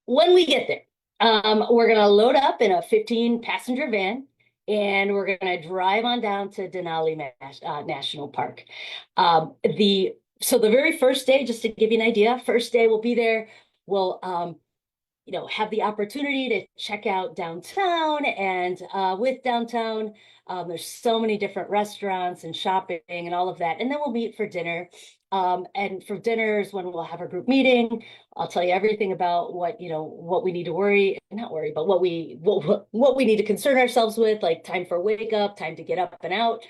when we get there, we're going to load up in a 15 passenger van and we're going to drive on down to Denali National Park. The very first day, just to give you an idea, first day we'll be there. We'll have the opportunity to check out downtown. And with downtown, there's so many different restaurants and shopping and all of that. And then we'll meet for dinner. And for dinner is when we'll have our group meeting. I'll tell you everything about what we need to not worry, but what we need to concern ourselves with, like time for wake up, time to get up and out,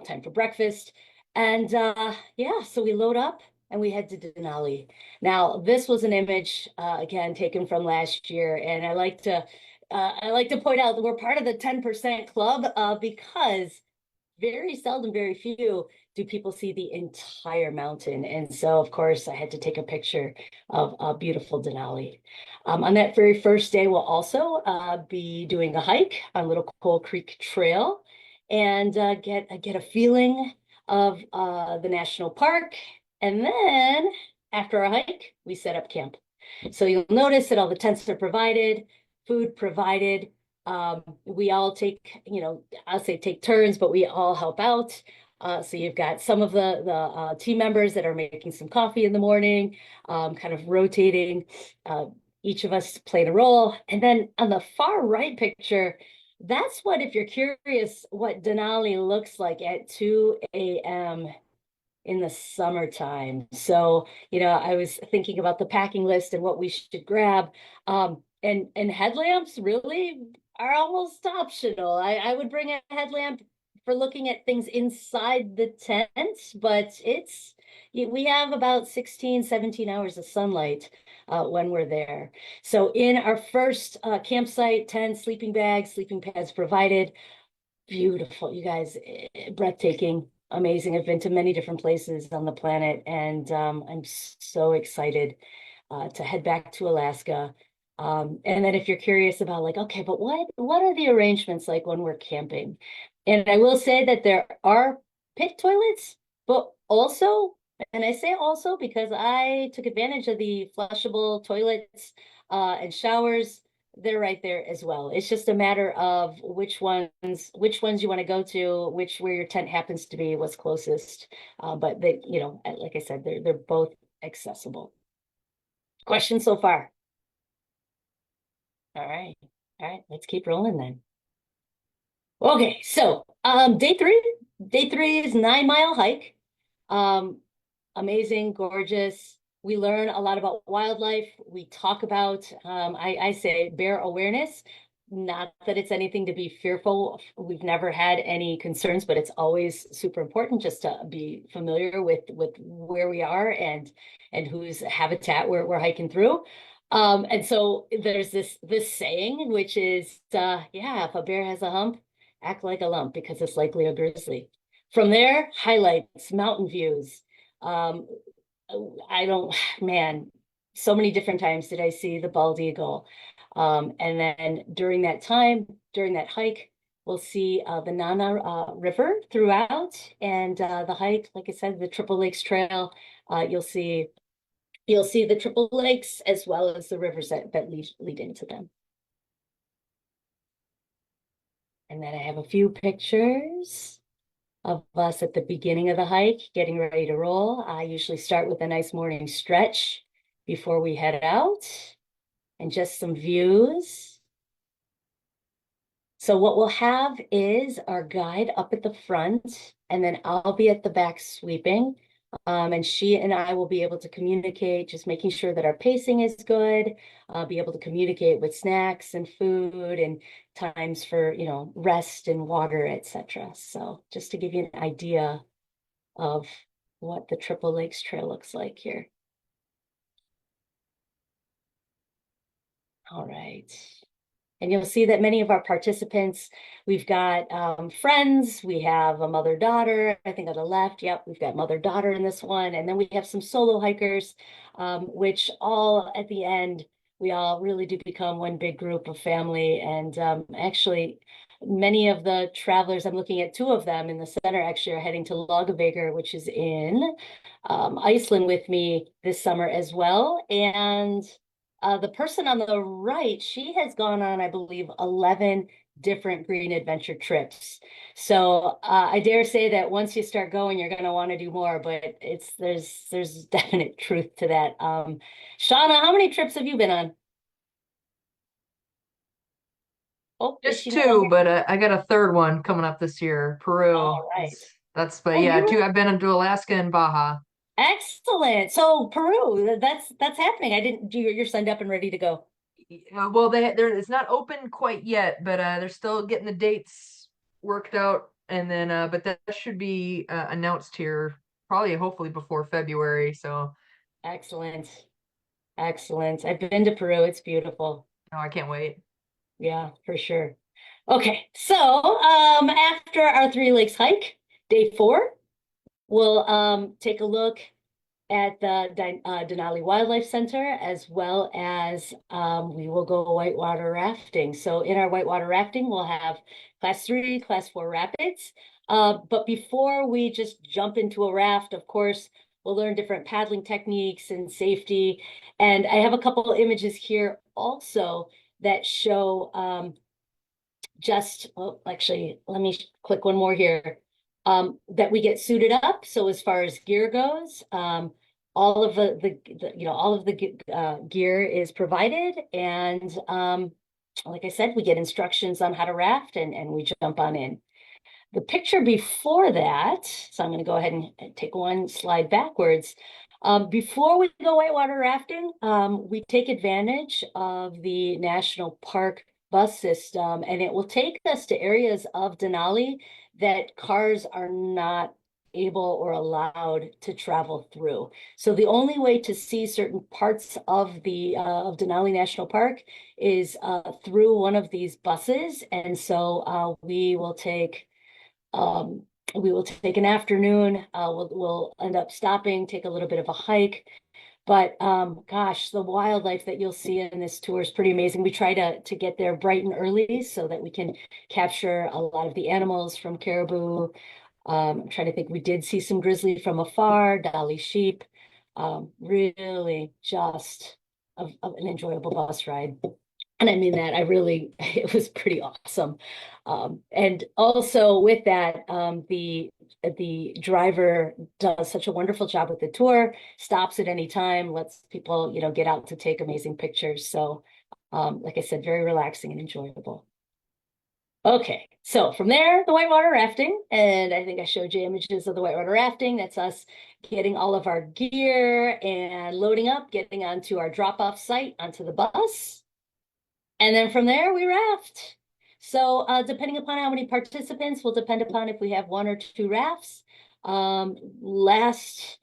time for breakfast. And yeah, so we load up and we head to Denali. Now, this was an image again taken from last year, and I like to point out that we're part of the 10% club because very seldom, very few do people see the entire mountain. And so, of course, I had to take a picture of beautiful Denali. On that very first day, we'll also be doing a hike on Little Coal Creek Trail and get a feeling of the national park. And then after our hike, we set up camp. So you'll notice that all the tents are provided, food provided. We all take, I'll say take turns, but we all help out. So you've got some of the team members that are making some coffee in the morning, kind of rotating, each of us playing a role. And then on the far right picture, that's what, if you're curious, what Denali looks like at 2 a.m. in the summertime. So, I was thinking about the packing list and what we should grab. And headlamps really are almost optional. I would bring a headlamp for looking at things inside the tent, but we have about 16, 17 hours of sunlight when we're there. So in our first campsite, tent, sleeping bags, sleeping pads provided. Beautiful, you guys, breathtaking, amazing. I've been to many different places on the planet, and I'm so excited to head back to Alaska. And then if you're curious about like, okay, but what are the arrangements like when we're camping? And I will say that there are pit toilets, but also, and I say also because I took advantage of the flushable toilets and showers. They're right there as well. It's just a matter of which ones you want to go to, where your tent happens to be, what's closest. But like I said, they're both accessible. Questions so far? All right. All right, let's keep rolling then. Okay, so day three. Day three is 9 mile hike. Um, Amazing, gorgeous. We learn a lot about wildlife. We talk about, I say bear awareness. Not that it's anything to be fearful. We've never had any concerns, but it's always super important just to be familiar with where we are and whose habitat we're hiking through. And so there's this saying, which is, yeah, if a bear has a hump, act like a lump because it's likely a grizzly. From there, highlights, mountain views. Um, I don't, man, so many different times did I see the bald eagle. And then during that time, during that hike, we'll see the Nana River throughout, and the hike, like I said, the Triple Lakes Trail. You'll see the Triple Lakes as well as the rivers that lead into them. And then I have a few pictures of us at the beginning of the hike, getting ready to roll. I usually start with a nice morning stretch before we head out and just some views. So what we'll have is our guide up at the front, and then I'll be at the back sweeping. And she and I will be able to communicate, just making sure that our pacing is good, be able to communicate with snacks and food and times for, rest and water, etc. So just to give you an idea of what the Triple Lakes Trail looks like here. All right. And you'll see that many of our participants, we've got friends, we have a mother-daughter, I think on the left, yep, we've got mother-daughter in this one, and then we have some solo hikers, which all at the end, we all really do become one big group of family. And actually, many of the travelers, I'm looking at two of them in the center, actually are heading to Lagavegr, which is in Iceland with me this summer as well. And The person on the right, she has gone on, I believe, 11 different green adventure trips. So I dare say that once you start going, you're going to want to do more, but there's definite truth to that. Shauna, how many trips have you been on? Oh, is Just she no two, longer? but I got a third one coming up this year. Peru. All right. But Oh, yeah, you two. I've been into Alaska and Baja. excellent. So Peru, that's happening. I didn't. You're signed up and ready to go. Well, they're it's not open quite yet, but they're still getting the dates worked out, and then but that should be announced here probably hopefully before February. So Excellent. Excellent. I've been to Peru. It's beautiful. oh, I can't wait. Yeah, for sure. Okay, so after our Three Lakes hike, day four, we'll take a look at the Denali Wildlife Center, as well as we will go whitewater rafting. So in our whitewater rafting, we'll have class three, class four rapids. But before we just jump into a raft, of course, we'll learn different paddling techniques and safety. And I have a couple of images here also that show just, oh, actually, let me click one more here. That we get suited up. So as far as gear goes, all of all of the gear is provided, and like I said, we get instructions on how to raft, and we jump on in. The picture before that, so I'm going to go ahead and take one slide backwards. Before we go whitewater rafting, we take advantage of the national park bus system, and it will take us to areas of Denali that cars are not able or allowed to travel through. So the only way to see certain parts of the of Denali National Park is through one of these buses, and so um, we will take an afternoon. We'll end up stopping, take a little bit of a hike. But gosh, the wildlife that you'll see in this tour is pretty amazing. We try to get there bright and early so that we can capture a lot of the animals from caribou. I'm trying to think, we did see some grizzly from afar, dolly sheep. Really just an enjoyable bus ride. And I mean that, it was pretty awesome. And also with that, the driver does such a wonderful job with the tour, stops at any time, lets people, get out to take amazing pictures. So, like I said, very relaxing and enjoyable. Okay, so from there, the whitewater rafting, and I think I showed you images of the whitewater rafting. That's us getting all of our gear and loading up, getting onto our drop-off site onto the bus. And then from there, we raft. So depending upon how many participants will depend upon if we have one or two rafts. Um, last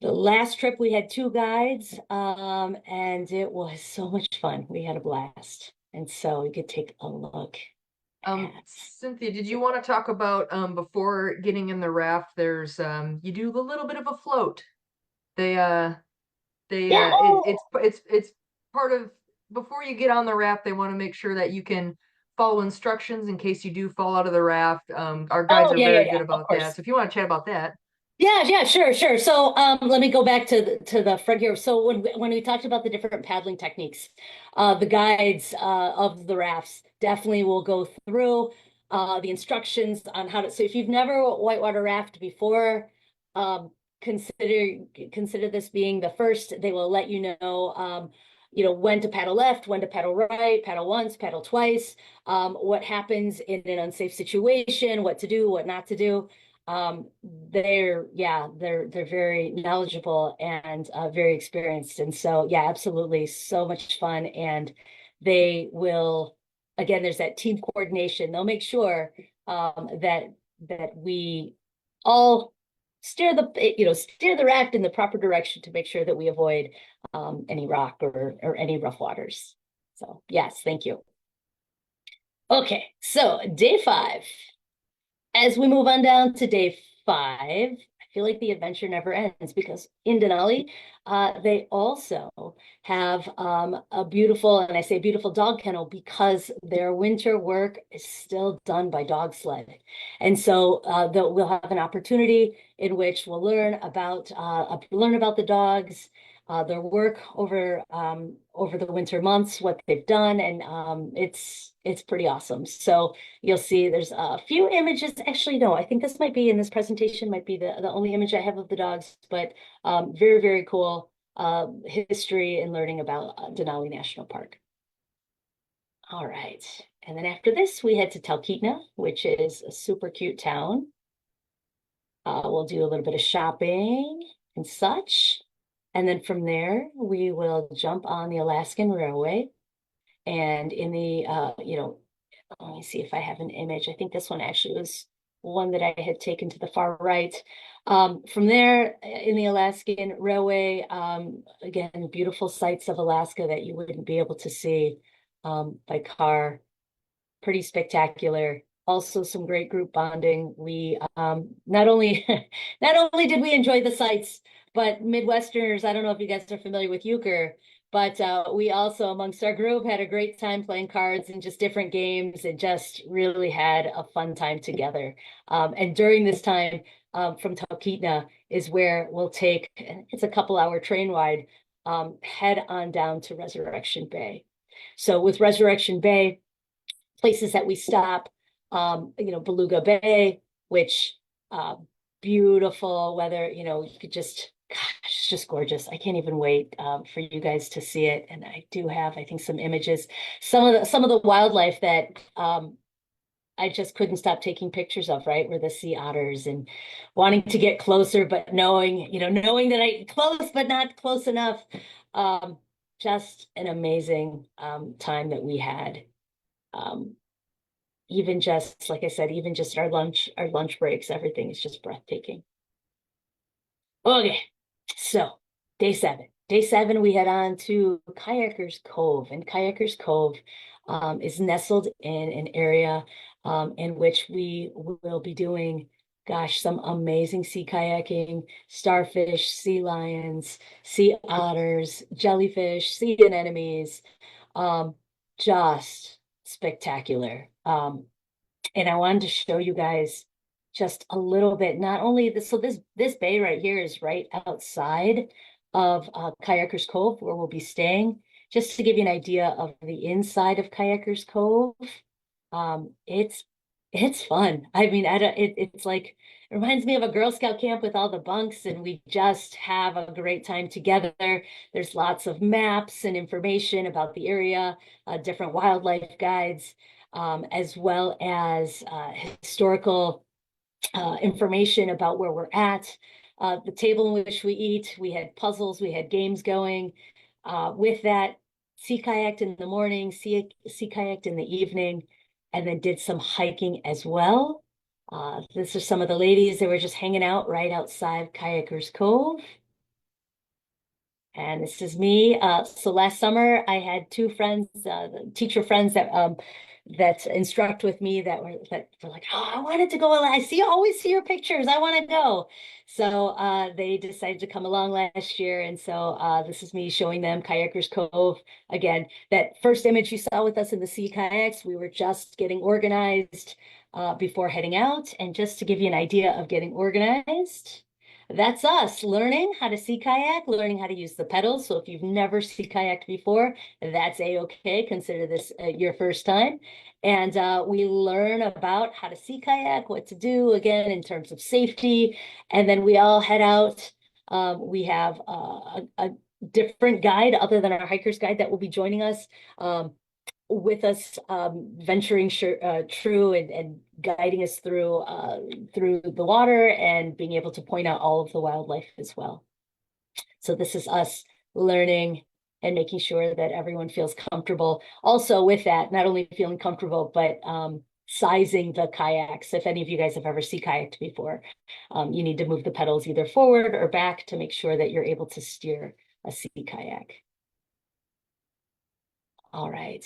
the last trip we had two guides, and it was so much fun. We had a blast. And so you could take a look at. Cynthia, did you want to talk about before getting in the raft? There's you do a little bit of a float. They Yeah, oh, it's part of before you get on the raft. They want to make sure that you can follow instructions in case you do fall out of the raft. Our guides oh, are yeah, yeah, very yeah, good of about that. course. So if you want to chat about that, Yeah, yeah, sure, sure. So, let me go back to the front here. So when we talked about the different paddling techniques, the guides of the rafts definitely will go through the instructions on how to. So if you've never whitewater raft before, um, consider this being the first. They will let you know, when to paddle left, when to paddle right, paddle once, paddle twice, what happens in an unsafe situation, what to do, what not to do. They're very knowledgeable and very experienced. And so, yeah, absolutely. So much fun. And they will, again, there's that team coordination. They'll make sure that we all steer the raft in the proper direction to make sure that we avoid any rock or any rough waters. So, yes, thank you. Okay, so day five. As we move on down to day five, I feel like the adventure never ends because in Denali, they also have a beautiful, and I say beautiful dog kennel because their winter work is still done by dog sled. And so we'll have an opportunity in which we'll learn about the dogs. their work over the winter months, what they've done, and it's pretty awesome. So you'll see there's a few images. Actually, no, I think this might be in this presentation might be the only image I have of the dogs, but very, very cool history and learning about Denali National Park. All right. And then after this, we head to Talkeetna, which is a super cute town. We'll do a little bit of shopping and such. And then from there, we will jump on the Alaskan Railway. And in the, let me see if I have an image. I think this one actually was one that I had taken to the far right. From there, in the Alaskan Railway, again, beautiful sights of Alaska that you wouldn't be able to see by car. Pretty spectacular. Also some great group bonding. We not only not only did we enjoy the sights, but Midwesterners, I don't know if you guys are familiar with euchre, but we also amongst our group had a great time playing cards and just different games and just really had a fun time together. And during this time from Talkeetna is where we'll take, it's a couple hour train ride, head on down to Resurrection Bay. So with Resurrection Bay, places that we stop, Beluga Bay, which beautiful weather, you could just, gosh, it's just gorgeous. I can't even wait for you guys to see it. And I do have, I think, some images, some of the wildlife that I just couldn't stop taking pictures of, right? Were the sea otters and wanting to get closer, but knowing that I close, but not close enough. Um, just an amazing time that we had. Um, Even just, like I said, even just our lunch breaks, everything is just breathtaking. Okay, so day seven. Day seven, we head on to Kayakers Cove, and Kayakers Cove is nestled in an area in which we will be doing, gosh, some amazing sea kayaking, starfish, sea lions, sea otters, jellyfish, sea anemones, um, just spectacular. And I wanted to show you guys just a little bit, not only this, so this bay right here is right outside of Kayakers Cove where we'll be staying. Just to give you an idea of the inside of Kayakers Cove, um, it's it's fun. I mean, it's like it reminds me of a Girl Scout camp with all the bunks, and we just have a great time together. There's lots of maps and information about the area, different wildlife guides, as well as historical information about where we're at. The table in which we eat, we had puzzles, we had games going. With that, sea kayaked in the morning, sea kayaked in the evening, and then did some hiking as well. This is some of the ladies that were just hanging out right outside Kayakers Cove. And this is me. So last summer I had two friends, teacher friends that instruct with me that were like, oh, I wanted to go. Always see your pictures. I want to go. So they decided to come along last year. And so this is me showing them Kayakers Cove. Again, that first image you saw with us in the sea kayaks, we were just getting organized before heading out. And just to give you an idea of getting organized, that's us learning how to sea kayak, learning how to use the pedals. So if you've never sea kayaked before, that's a-okay. Consider this your first time. And we learn about how to sea kayak, what to do, again, in terms of safety. And then we all head out. We have a different guide other than our hiker's guide that will be joining us. With us venturing true and guiding us through the water and being able to point out all of the wildlife as well. So this is us learning and making sure that everyone feels comfortable. Also with that, not only feeling comfortable, but sizing the kayaks. If any of you guys have ever sea kayaked before, you need to move the pedals either forward or back to make sure that you're able to steer a sea kayak. All right.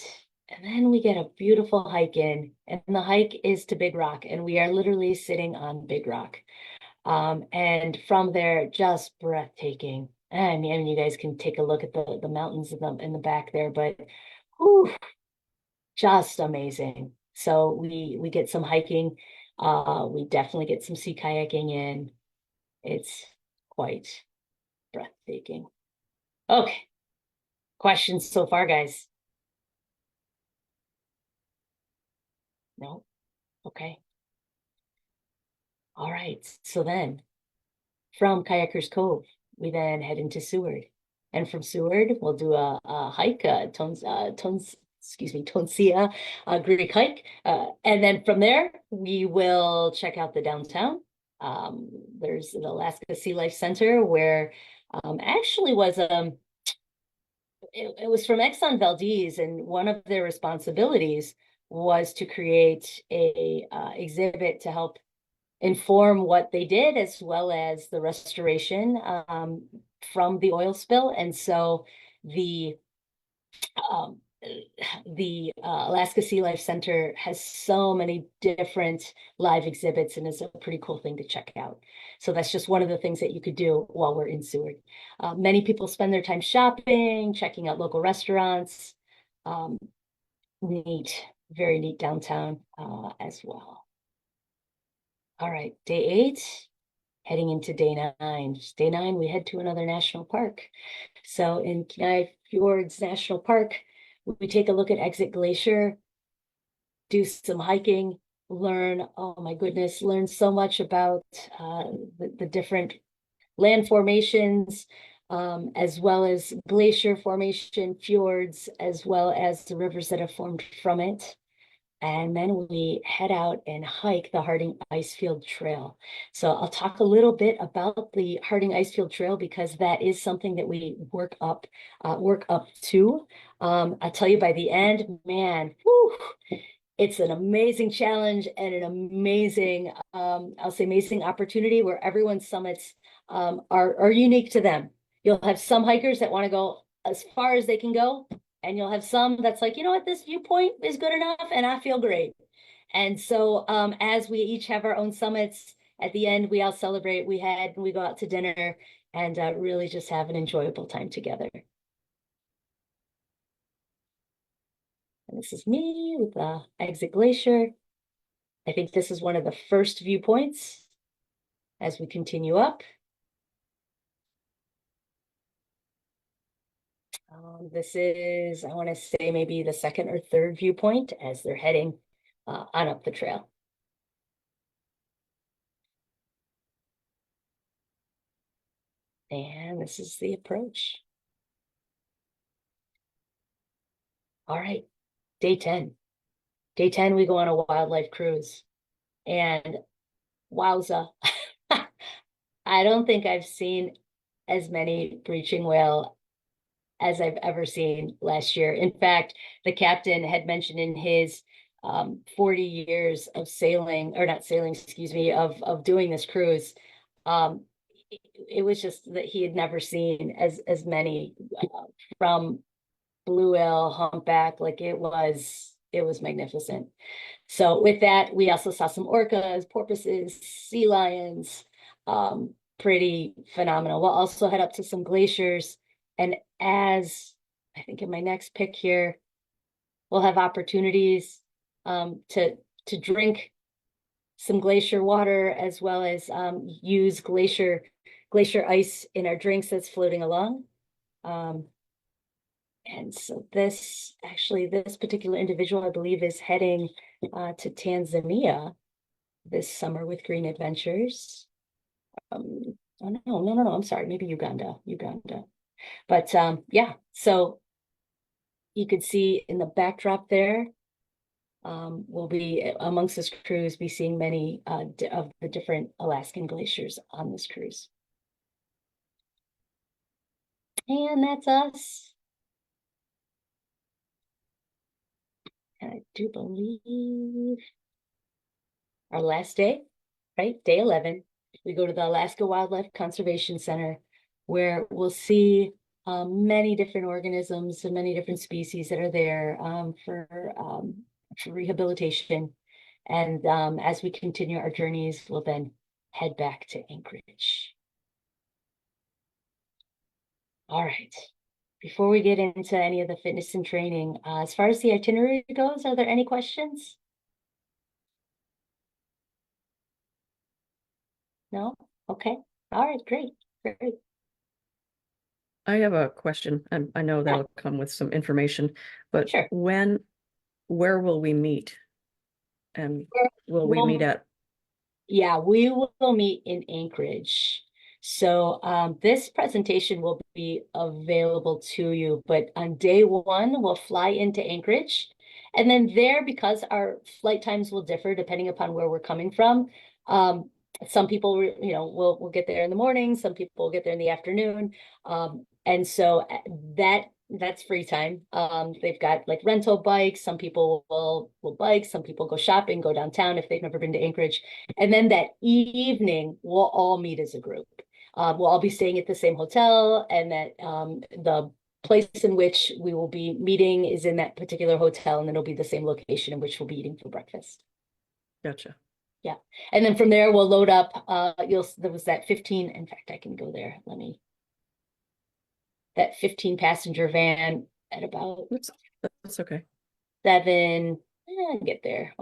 And then we get a beautiful hike in, and the hike is to Big Rock, and we are literally sitting on Big Rock. And from there, just breathtaking. I mean, you guys can take a look at the mountains in the back there, but whew, just amazing. So we get some hiking. We definitely get some sea kayaking in. It's quite breathtaking. Okay, questions so far, guys? No? Okay. All right. So then from Kayakers Cove, we then head into Seward. And from Seward, we'll do a hike, Tonsia Greek hike. And then from there, we will check out the downtown. There's the Alaska Sea Life Center where actually was it was from Exxon Valdez, and one of their responsibilities was to create a exhibit to help inform what they did as well as the restoration from the oil spill. And so the um, Alaska Sea Life Center has so many different live exhibits and is a pretty cool thing to check out. So that's just one of the things that you could do while we're in Seward. Many people spend their time shopping, checking out local restaurants. Um, neat, very neat downtown as well. All right, day 8, heading into day 9. Day 9, we head to another national park. So in Kenai Fjords National Park, we take a look at Exit Glacier, do some hiking, learn, oh my goodness, learn so much about the different land formations, as well as glacier formation, fjords, as well as the rivers that have formed from it. And then we head out and hike the Harding Icefield Trail. So I'll talk a little bit about the Harding Icefield Trail because that is something that we work up to. I'll tell you by the end, man, whew, it's an amazing challenge and an amazing, I'll say amazing opportunity where everyone's summits are unique to them. You'll have some hikers that want to go as far as they can go, and you'll have some that's like, you know what, this viewpoint is good enough and I feel great. And so as we each have our own summits, at the end, we all celebrate, we go out to dinner and really just have an enjoyable time together. And this is me with the Exit Glacier. I think this is one of the first viewpoints as we continue up. This is, I want to say maybe the second or third viewpoint as they're heading on up the trail. And this is the approach. All right, day 10. Day 10, we go on a wildlife cruise. And wowza, I don't think I've seen as many breaching whale as I've ever seen last year. In fact, the captain had mentioned in his 40 years of sailing, or not sailing, excuse me, of doing this cruise, um, it was just that he had never seen as many from blue whale, humpback, like it was magnificent. So with that, we also saw some orcas, porpoises, sea lions, pretty phenomenal. We'll also head up to some glaciers. And as I think in my next pick here, we'll have opportunities to drink some glacier water as well as use glacier ice in our drinks that's floating along. And so this particular individual, I believe, is heading to Tanzania this summer with Green Adventures. Oh no, I'm sorry, maybe Uganda. But yeah, so you could see in the backdrop there, we'll be amongst this cruise, be seeing many of the different Alaskan glaciers on this cruise. And that's us. And I do believe our last day, right? Day 11, we go to the Alaska Wildlife Conservation Center where we'll see many different organisms and many different species that are there for rehabilitation. And as we continue our journeys, we'll then head back to Anchorage. All right. Before we get into any of the fitness and training, as far as the itinerary goes, are there any questions? No? Okay. All right, great. Great. I have a question, and I know Yeah, that'll come with some information, but sure. where will we meet? And will we meet We'll at, Yeah, we will meet in Anchorage. So this presentation will be available to you, but on day one, we'll fly into Anchorage. And then there, because our flight times will differ depending upon where we're coming from, um, some people, will get there in the morning, some people will get there in the afternoon. And so that's free time. They've got like rental bikes. Some people will bike, some people go shopping, go downtown if they've never been to Anchorage. And then that evening, we'll all meet as a group. We'll all be staying at the same hotel, and that the place in which we will be meeting is in that particular hotel, and then it'll be the same location in which we'll be eating for breakfast. gotcha. Yeah. And then from there, we'll load up. There was that 15, in fact, I can go there. That 15 passenger van at about That's, that's okay. seven, I can get there,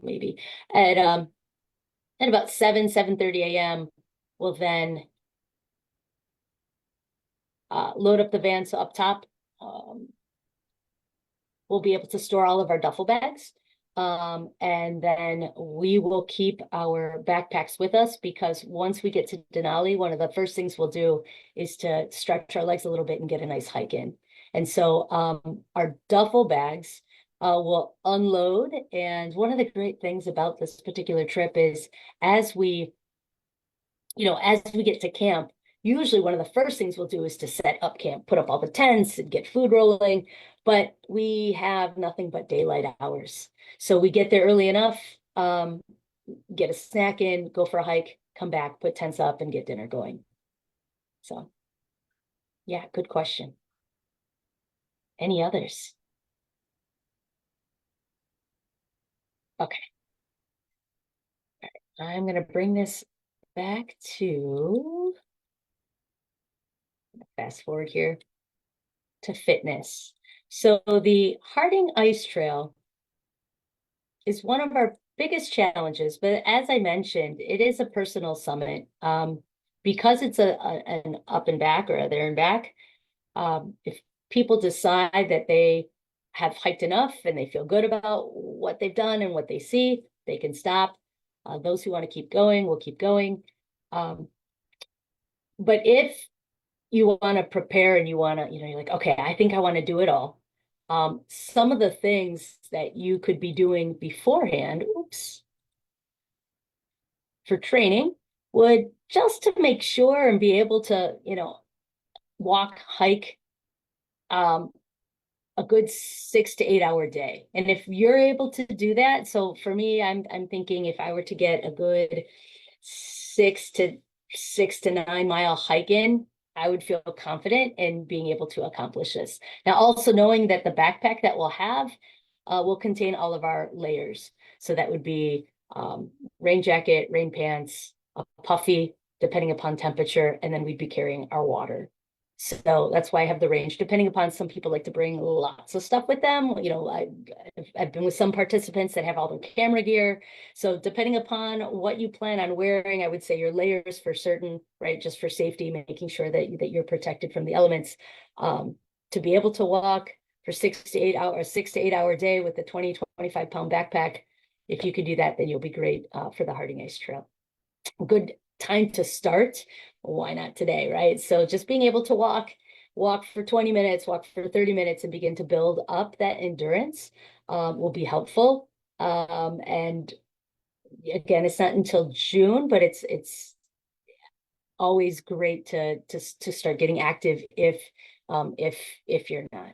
maybe at about 7:30 a.m. We'll then load up the van. So up top, um, we'll be able to store all of our duffel bags. And then we will keep our backpacks with us because once we get to Denali, one of the first things we'll do is to stretch our legs a little bit and get a nice hike in. And so our duffel bags will unload. And one of the great things about this particular trip is as we as we get to camp, usually one of the first things we'll do is to set up camp, put up all the tents and get food rolling. But we have nothing but daylight hours. So we get there early enough, get a snack in, go for a hike, come back, put tents up, and get dinner going. So, yeah, good question. Any others? Okay, I'm going to bring this back to, fast forward here, to fitness. So the Harding Ice Trail is one of our biggest challenges, but as I mentioned, it is a personal summit. Because it's an up and back or a there and back, if people decide that they have hiked enough and they feel good about what they've done and what they see, they can stop. Those who want to keep going will keep going. But if you want to prepare and you want to, you're like, okay, I think I want to do it all. Some of the things that you could be doing beforehand, for training would just to make sure and be able to, walk, hike, um, a good 6 to 8 hour day. And if you're able to do that, so for me, I'm thinking if I were to get a good 6 to 9 mile hike in, I would feel confident in being able to accomplish this. Now, also knowing that the backpack that we'll have will contain all of our layers. So that would be rain jacket, rain pants, a puffy, depending upon temperature, and then we'd be carrying our water. So that's why I have the range. Depending upon some people like to bring lots of stuff with them. I've been with some participants that have all their camera gear. So depending upon what you plan on wearing, I would say your layers for certain, right? Just for safety, making sure that you're protected from the elements. To be able to walk for 6 to 8 hours, 6 to 8 hour day with a 20-25 pound backpack. If you can do that, then you'll be great for the Harding Ice Trail. Good time to start. Why not today, right? So just being able to walk for 20 minutes, walk for 30 minutes, and begin to build up that endurance will be helpful. And again, it's not until June, but it's always great to start getting active if you're not.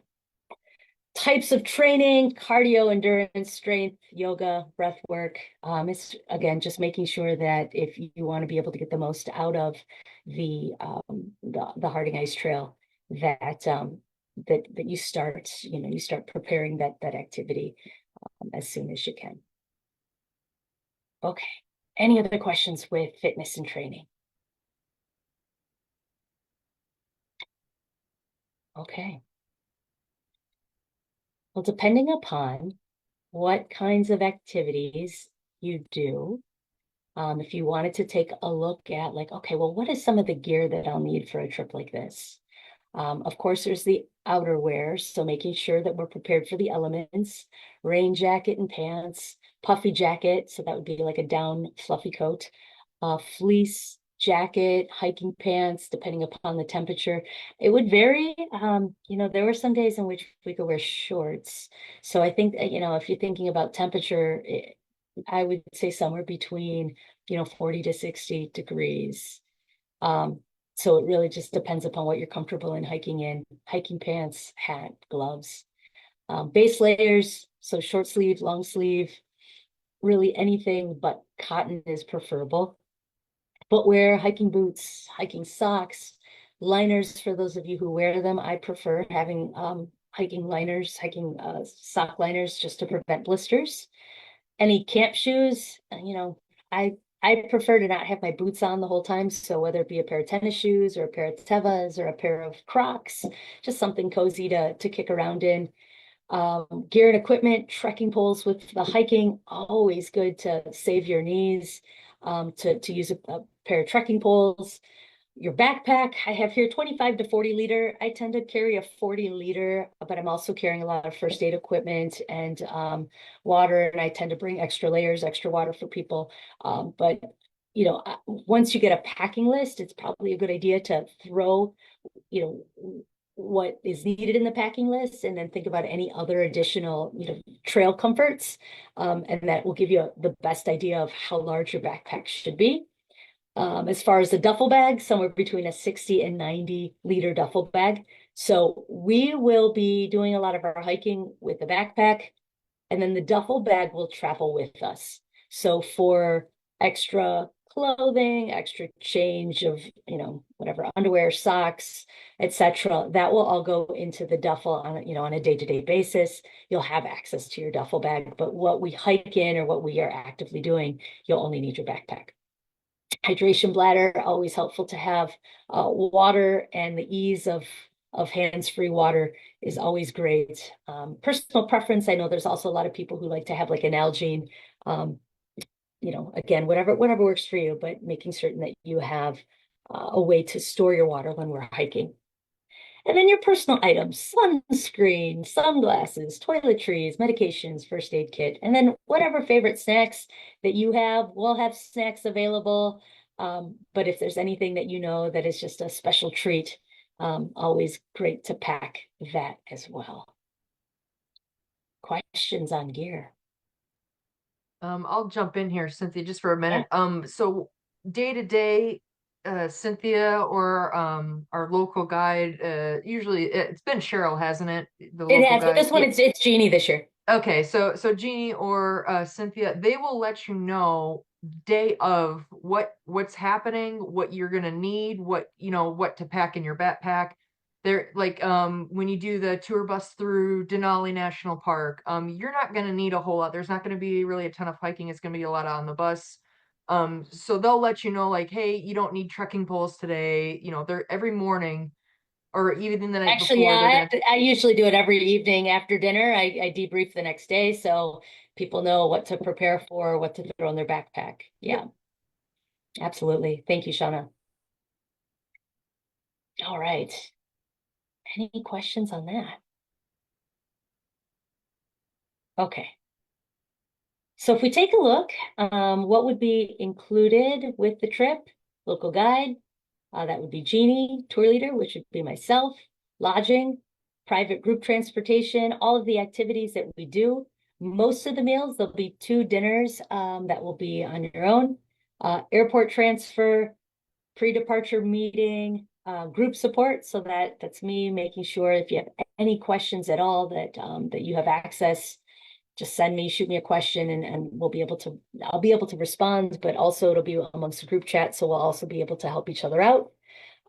Types of training: cardio, endurance, strength, yoga, breath work. It's again just making sure that if you want to be able to get the most out of the Harding Ice Trail, that that you start preparing that activity as soon as you can. Okay. Any other questions with fitness and training? Okay. Well, depending upon what kinds of activities you do, if you wanted to take a look at like, okay, well, what is some of the gear that I'll need for a trip like this? Of course, there's the outerwear, so making sure that we're prepared for the elements, rain jacket and pants, puffy jacket, so that would be like a down fluffy coat, fleece jacket, hiking pants, depending upon the temperature. It would vary. There were some days in which we could wear shorts. So I think, if you're thinking about temperature, I would say somewhere between, 40 to 60 degrees. Um, so it really just depends upon what you're comfortable in hiking in. Hiking pants, hat, gloves, base layers, so short sleeve, long sleeve, really anything but cotton is preferable. Footwear, hiking boots, hiking socks, liners for those of you who wear them. I prefer having hiking liners, hiking sock liners just to prevent blisters. Any camp shoes, I prefer to not have my boots on the whole time. So whether it be a pair of tennis shoes or a pair of Tevas or a pair of Crocs, just something cozy to kick around in. Gear and equipment, trekking poles with the hiking, always good to save your knees, to use a pair of trekking poles. Your backpack, I have here 25 to 40 liter. I tend to carry a 40 liter, but I'm also carrying a lot of first aid equipment and water, and I tend to bring extra layers, extra water for people. But once you get a packing list, it's probably a good idea to throw, what is needed in the packing list, and then think about any other additional, trail comforts. And that will give you the best idea of how large your backpack should be. As far as the duffel bag, somewhere between a 60 and 90 liter duffel bag. So we will be doing a lot of our hiking with the backpack, and then the duffel bag will travel with us. So for extra clothing, extra change of, whatever, underwear, socks, etc., that will all go into the duffel on a day-to-day basis. You'll have access to your duffel bag, but what we hike in or what we are actively doing, you'll only need your backpack. Hydration bladder, always helpful to have. Water and the ease of hands-free water is always great. Personal preference, I know there's also a lot of people who like to have like an Nalgene. Again, whatever works for you, but making certain that you have a way to store your water when we're hiking. And then your personal items, sunscreen, sunglasses, toiletries, medications, first aid kit, and then whatever favorite snacks that you have, we'll have snacks available. But if there's anything that that is just a special treat, always great to pack that as well. Questions on gear? I'll jump in here, Cynthia, just for a minute. So day to day, Cynthia or our local guide, usually it's been Cheryl, hasn't it? The It local has, but guide. this one it's Jeannie this year. Okay, so Jeannie or Cynthia, they will let you know day of what's happening, what you're gonna need, what to pack in your backpack. They're like when you do the tour bus through Denali National Park, you're not gonna need a whole lot. There's not gonna be really a ton of hiking. It's gonna be a lot on the bus. So they'll let you know like, hey, you don't need trekking poles today. They're every morning or even the night Actually, before. They're gonna I usually do it every evening after dinner. I debrief the next day so people know what to prepare for, what to throw in their backpack. Yeah, absolutely. Thank you, Shauna. All right. Any questions on that? Okay. So if we take a look, what would be included with the trip? Local guide, that would be Jeannie, tour leader, which would be myself, lodging, private group transportation, all of the activities that we do. Most of the meals, there'll be 2 dinners that will be on your own. Airport transfer, pre-departure meeting, group support. So that's me making sure if you have any questions at all that you have access, just shoot me a question and I'll be able to respond, but also it'll be amongst a group chat. So we'll also be able to help each other out.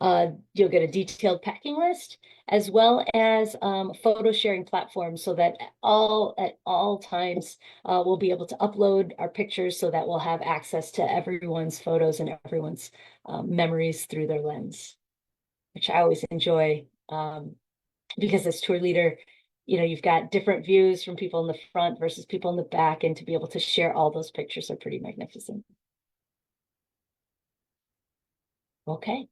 You'll get a detailed packing list as well as photo sharing platform so that at all times we'll be able to upload our pictures so that we'll have access to everyone's photos and everyone's memories through their lens, which I always enjoy because as tour leader, you've got different views from people in the front versus people in the back, and to be able to share all those pictures are pretty magnificent. Okay.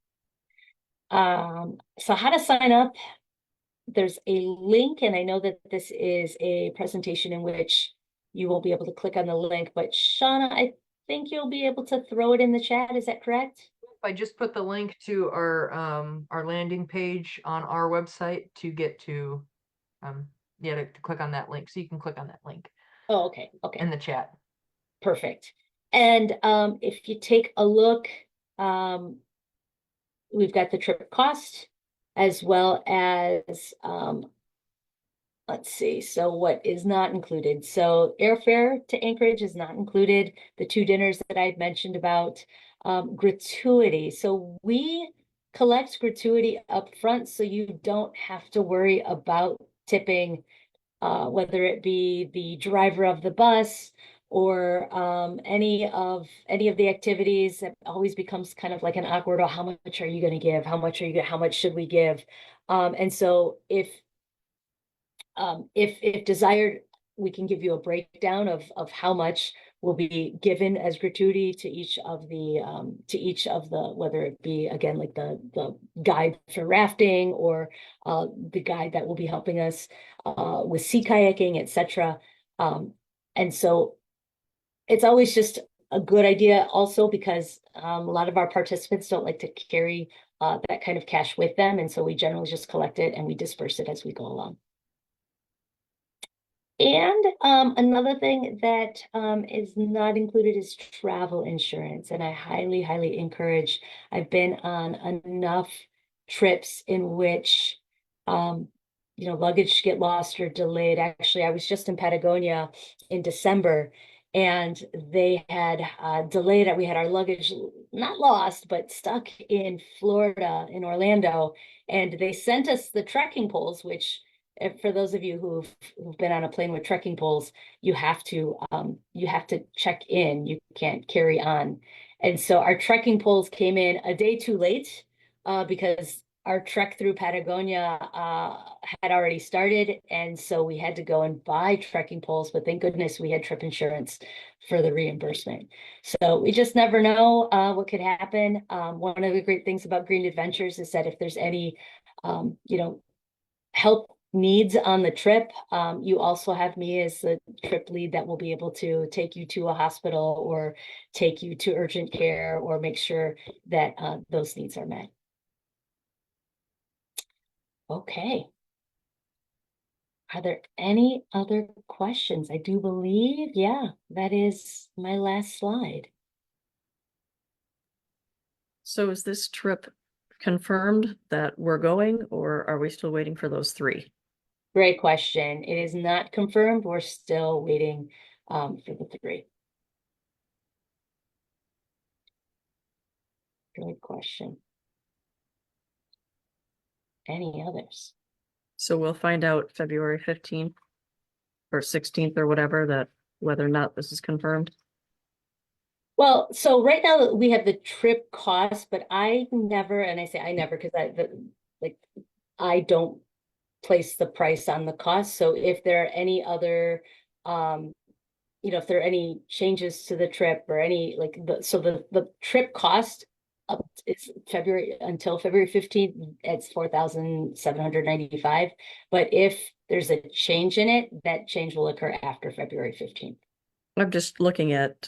So how to sign up? There's a link, and I know that this is a presentation in which you won't be able to click on the link, but Shauna, I think you'll be able to throw it in the chat. Is that correct? I just put the link to our landing page on our website to get to yeah, to click on that link. So you can click on that link Oh, okay, okay, in the chat. perfect. And if you take a look, we've got the trip cost as well as let's see. So what is not included? So airfare to Anchorage is not included. The two dinners that I mentioned about, gratuity. So we collect gratuity up front, so you don't have to worry about tipping, whether it be the driver of the bus or any of the activities. It always becomes kind of like an awkward, oh, how much are you going to give? How much should we give? And so if desired, we can give you a breakdown of how much will be given as gratuity to each of the, whether it be again like the guide for rafting or the guide that will be helping us with sea kayaking, etc. And so it's always just a good idea also because a lot of our participants don't like to carry that kind of cash with them, and so we generally just collect it and we disperse it as we go along. And another thing that is not included is travel insurance. And I highly, highly encourage, I've been on enough trips in which, luggage get lost or delayed. Actually, I was just in Patagonia in December and they had delayed it. We had our luggage not lost, but stuck in Florida, in Orlando. And they sent us the trekking poles, which for those of you who've been on a plane with trekking poles, you have to check in. You can't carry on. And so our trekking poles came in a day too late because our trek through Patagonia had already started. And so we had to go and buy trekking poles, but thank goodness we had trip insurance for the reimbursement. So we just never know what could happen. One of the great things about Green Adventures is that if there's any, help needs on the trip, you also have me as the trip lead that will be able to take you to a hospital or take you to urgent care or make sure that those needs are met. Okay. Are there any other questions? I do believe, yeah, that is my last slide. So is this trip confirmed that we're going, or are we still waiting for those three? Great question. It is not confirmed. We're still waiting for the three. Good question. Any others? So we'll find out February 15th or 16th or whatever, that whether or not this is confirmed. Well, so right now we have the trip cost, but I never, and I say I never because I don't place the price on the cost. So if there are any other, if there are any changes to the trip or any the trip cost up is February until February 15th, it's 4,795. But if there's a change in it, that change will occur after February 15th. I'm just looking at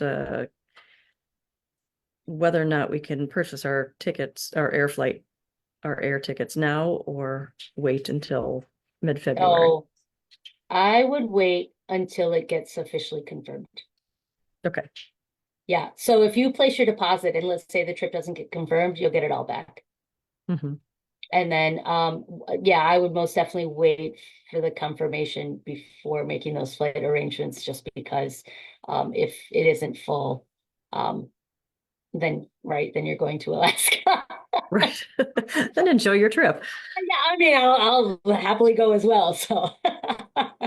whether or not we can purchase our tickets, our air tickets now or wait until mid-February. So I would wait until it gets officially confirmed. Okay. Yeah. So if you place your deposit and let's say the trip doesn't get confirmed, you'll get it all back. Mm-hmm. And then, yeah, I would most definitely wait for the confirmation before making those flight arrangements, just because if it isn't full, then you're going to Alaska. Right. Then enjoy your trip. Yeah, I mean, I'll happily go as well. So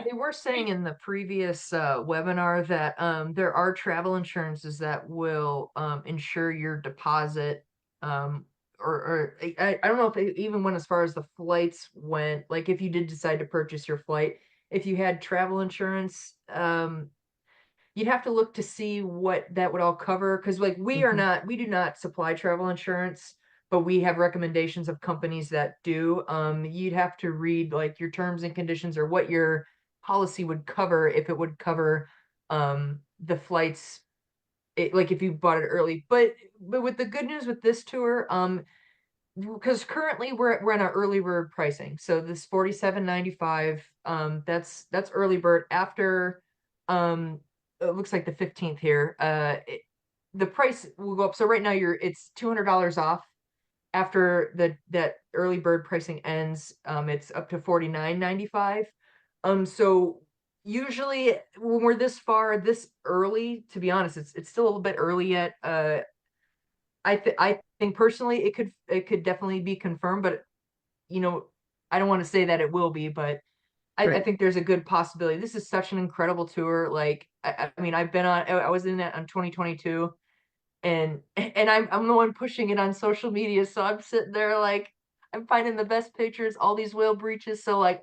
They were saying in the previous webinar that there are travel insurances that will insure your deposit. Or I don't know if they even went as far as the flights went. Like if you did decide to purchase your flight, if you had travel insurance, you'd have to look to see what that would all cover. Because like we do not supply travel insurance. but we have recommendations of companies that do. You'd have to read like your terms and conditions or what your policy would cover if it would cover the flights like if you bought it early. But with the good news with this tour, because currently we're in our early bird pricing. So this 47.95, that's early bird after it looks like the 15th here. The price will go up. So right now it's $200 off after that early bird pricing ends. It's up to 49.95. So usually when we're this far this early, to be honest, it's still a little bit early yet. I think personally it could definitely be confirmed, but you know, I don't want to say that it will be, but I Right. think there's a good possibility. This is such an incredible tour. Like I mean, I was in it on 2022, and I'm the one pushing it on social media, so I'm sitting there like I'm finding the best pictures, all these whale breaches. So like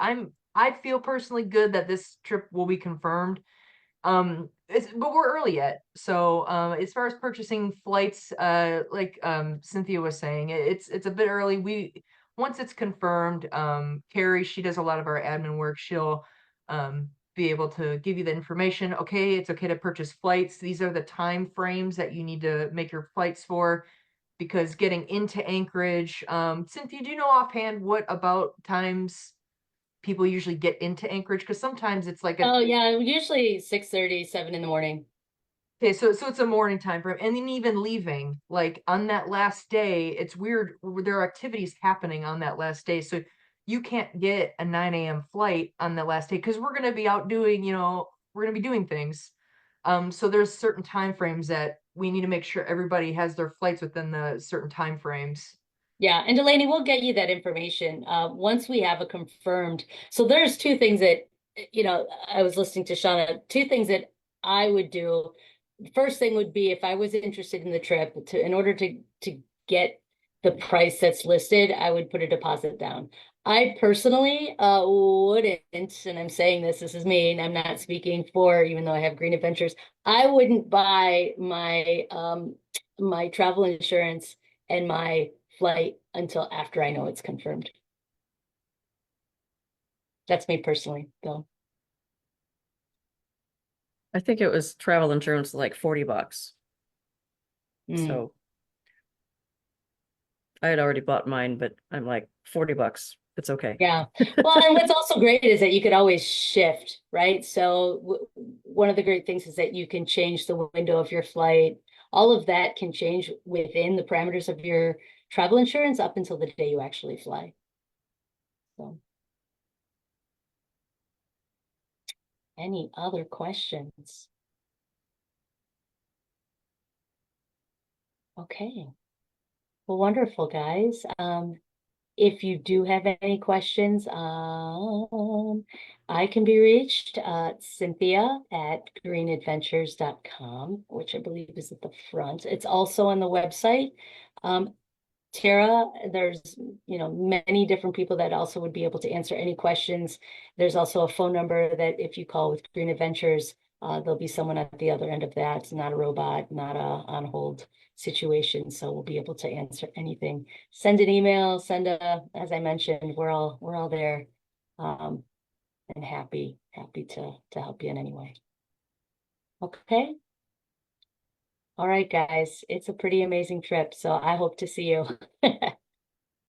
I feel personally good that this trip will be confirmed. But we're early yet. So as far as purchasing flights, like Cynthia was saying, it's a bit early. Once it's confirmed, Carrie, she does a lot of our admin work. She'll be able to give you the information. Okay, it's okay to purchase flights. These are the time frames that you need to make your flights for, because getting into Anchorage, Cynthia, do you know offhand what about times people usually get into Anchorage? Because sometimes it's like Oh yeah, usually 6:30, 7 in the morning. okay, so it's a morning time frame, and then even leaving, like on that last day, it's weird. There are activities happening on that last day, so you can't get a 9 a.m. flight on the last day because we're gonna be out doing, we're gonna be doing things. So there's certain time frames that we need to make sure everybody has their flights within the certain time frames. Yeah, and Delaney, we'll get you that information once we have a confirmed. So there's two things that, I was listening to Shauna, two things that I would do. First thing would be if I was interested in the trip in order to get the price that's listed, I would put a deposit down. I personally wouldn't, and I'm saying this is me, and I'm not speaking for, even though I have Green Adventures, I wouldn't buy my travel insurance and my flight until after I know it's confirmed. That's me personally, though. I think it was travel insurance like $40. Mm. So I had already bought mine, but I'm like $40. It's okay. Yeah. Well, and what's also great is that you could always shift, right? So one of the great things is that you can change the window of your flight. All of that can change within the parameters of your travel insurance up until the day you actually fly. So, any other questions? Okay. Well, wonderful, guys. If you do have any questions, I can be reached Cynthia at greenadventures.com, which I believe is at the front. It's also on the website. Um, Tara, there's many different people that also would be able to answer any questions. There's also a phone number that if you call with Green Adventures, there'll be someone at the other end of that. It's not a robot, not a on hold situation. So we'll be able to answer anything. Send an email, as I mentioned, we're all there, and happy to help you in any way. Okay. All right, guys. It's a pretty amazing trip. So I hope to see you.